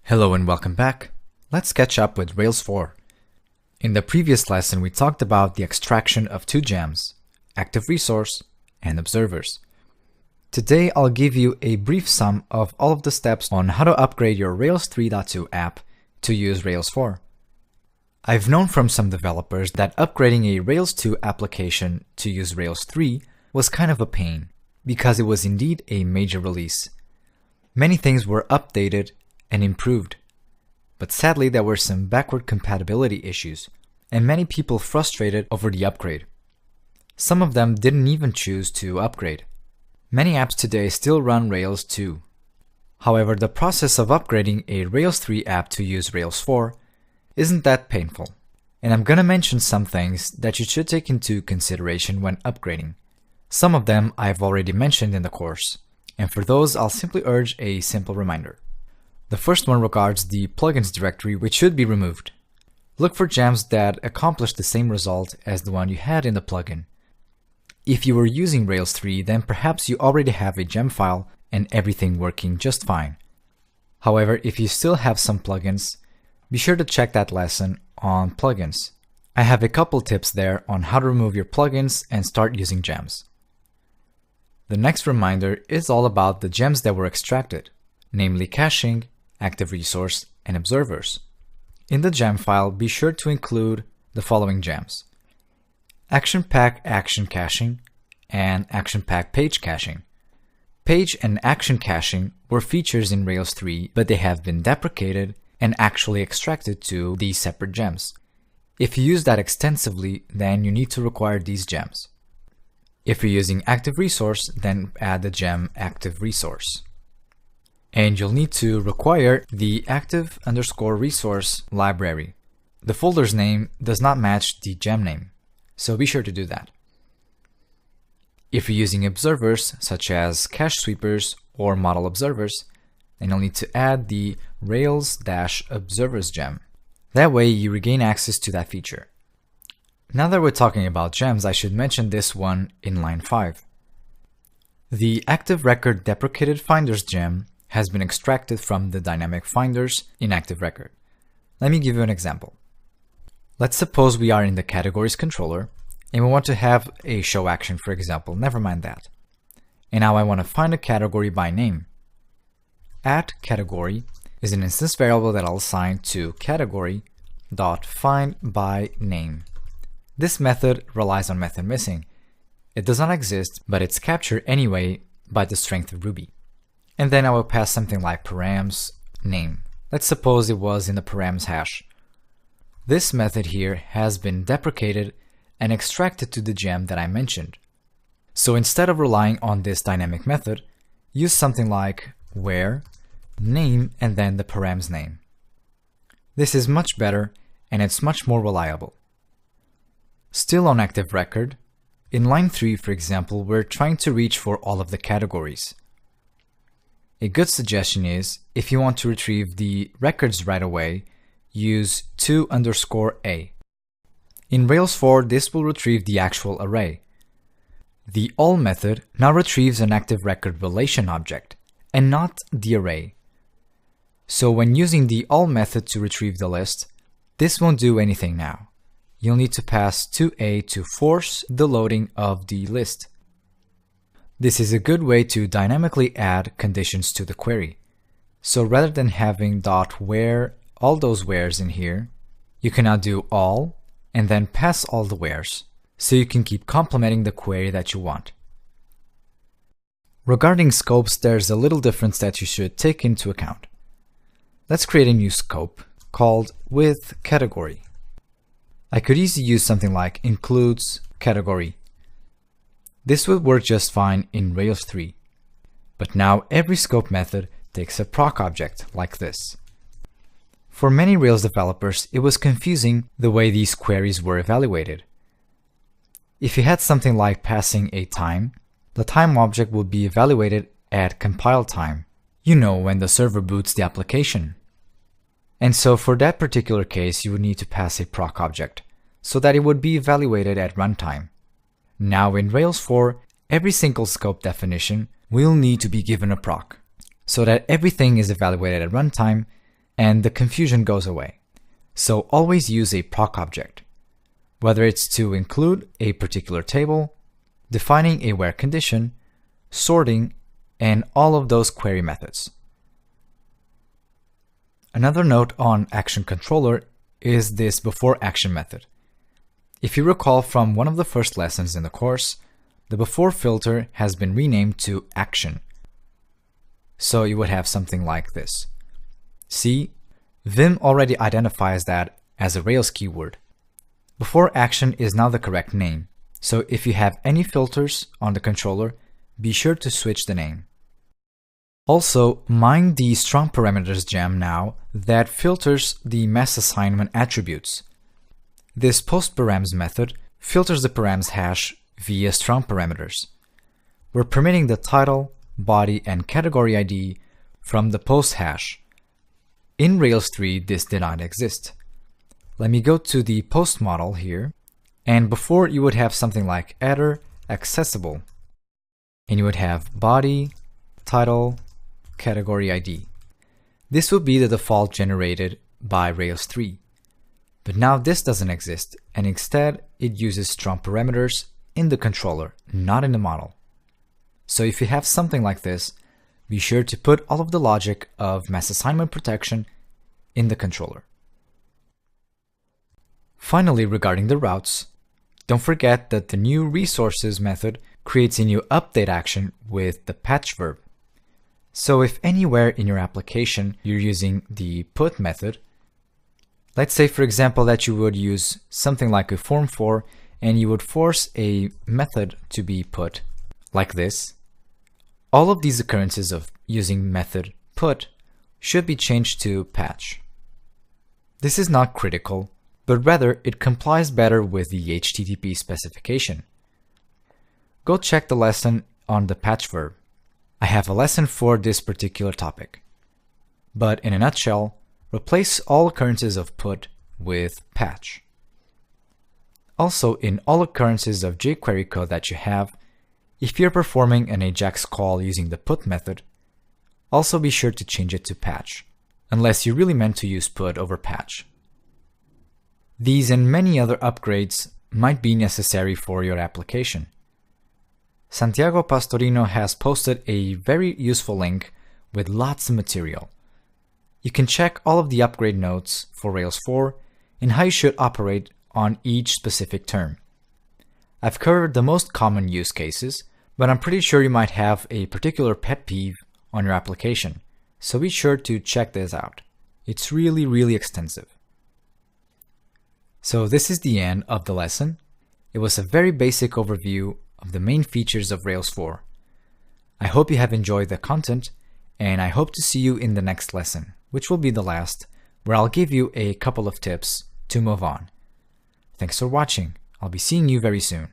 Hello and welcome back. Let's catch up with Rails 4. In the previous lesson, we talked about the extraction of two gems, active resource and observers. Today, I'll give you a brief sum of all of the steps on how to upgrade your Rails 3.2 app to use Rails 4. I've known from some developers that upgrading a Rails 2 application to use Rails 3 was kind of a pain, because it was indeed a major release. Many things were updated and improved. But sadly, there were some backward compatibility issues, and many people frustrated over the upgrade. Some of them didn't even choose to upgrade. Many apps today still run Rails 2. However, the process of upgrading a Rails 3 app to use Rails 4 isn't that painful, and I'm gonna mention some things that you should take into consideration when upgrading. Some of them I've already mentioned in the course, and for those I'll simply urge a simple reminder. The first one regards the plugins directory, which should be removed. Look for gems that accomplish the same result as the one you had in the plugin. If you were using Rails 3, then perhaps you already have a gem file and everything working just fine. However, if you still have some plugins, be sure to check that lesson on plugins. I have a couple tips there on how to remove your plugins and start using gems. The next reminder is all about the gems that were extracted, namely caching, active resource, and observers. In the gem file, be sure to include the following gems: Action Pack Action Caching and Action Pack Page Caching. Page and action caching were features in Rails 3, but they have been deprecated and actually extracted to these separate gems. If you use that extensively, then you need to require these gems. If you're using active resource, then add the gem active resource. And you'll need to require the active_resource library. The folder's name does not match the gem name, so be sure to do that. If you're using observers, such as cache sweepers or model observers, then you'll need to add the Rails-observers gem. That way you regain access to that feature. Now that we're talking about gems, I should mention this one in line 5. The active record deprecated finders gem has been extracted from the dynamic finders in active record. Let me give you an example. Let's suppose we are in the categories controller and we want to have a show action, for example. Never mind that. And now I want to find a category by name. @category is an instance variable that I'll assign to category.findByName. This method relies on method missing. It does not exist, but it's captured anyway by the strength of Ruby. And then I will pass something like params name. Let's suppose it was in the params hash. This method here has been deprecated and extracted to the gem that I mentioned. So instead of relying on this dynamic method, use something like where name and then the params name. This is much better and it's much more reliable. Still on active record, in line 3, for example, we're trying to reach for all of the categories. A good suggestion is, if you want to retrieve the records right away, use to_a. In Rails 4, this will retrieve the actual array. The all method now retrieves an active record relation object, and not the array. So when using the all method to retrieve the list, this won't do anything now. You'll need to pass to_a to force the loading of the list. This is a good way to dynamically add conditions to the query. So rather than having .where all those wheres in here, you can now do all and then pass all the wheres, so you can keep complementing the query that you want. Regarding scopes, there's a little difference that you should take into account. Let's create a new scope called with category. I could easily use something like includes category. This would work just fine in Rails 3. But now every scope method takes a proc object like this. For many Rails developers, it was confusing the way these queries were evaluated. If you had something like passing a time, the time object would be evaluated at compile time, when the server boots the application. And so for that particular case, you would need to pass a proc object, so that it would be evaluated at runtime. Now in Rails 4, every single scope definition will need to be given a proc, so that everything is evaluated at runtime and the confusion goes away. So always use a proc object, whether it's to include a particular table, defining a where condition, sorting, and all of those query methods. Another note on action controller is this before action method. If you recall from one of the first lessons in the course, the before filter has been renamed to action. So you would have something like this. See, Vim already identifies that as a Rails keyword. Before action is now the correct name, so if you have any filters on the controller, be sure to switch the name. Also, mind the strong parameters gem now that filters the mass assignment attributes. This postparams method filters the params hash via strong parameters. We're permitting the title, body, and category ID from the post hash. In Rails 3, this did not exist. Let me go to the post model here, and before you would have something like header accessible, and you would have body, title, category ID. This would be the default generated by Rails 3. But now this doesn't exist, and instead it uses strong parameters in the controller, not in the model. So if you have something like this, be sure to put all of the logic of mass assignment protection in the controller. Finally, regarding the routes, don't forget that the new resources method creates a new update action with the patch verb. So if anywhere in your application you're using the put method, let's say for example that you would use something like a form for and you would force a method to be put like this, all of these occurrences of using method put should be changed to patch. This is not critical, but rather it complies better with the HTTP specification. Go check the lesson on the patch verb. I have a lesson for this particular topic. But in a nutshell, replace all occurrences of put with patch. Also, in all occurrences of jQuery code that you have, if you're performing an AJAX call using the put method, also be sure to change it to patch, unless you really meant to use put over patch. These and many other upgrades might be necessary for your application. Santiago Pastorino has posted a very useful link with lots of material. You can check all of the upgrade notes for Rails 4 and how you should operate on each specific term. I've covered the most common use cases, but I'm pretty sure you might have a particular pet peeve on your application, so be sure to check this out. It's really extensive. So this is the end of the lesson. It was a very basic overview of the main features of Rails 4. I hope you have enjoyed the content, and I hope to see you in the next lesson, which will be the last, where I'll give you a couple of tips to move on. Thanks for watching. I'll be seeing you very soon.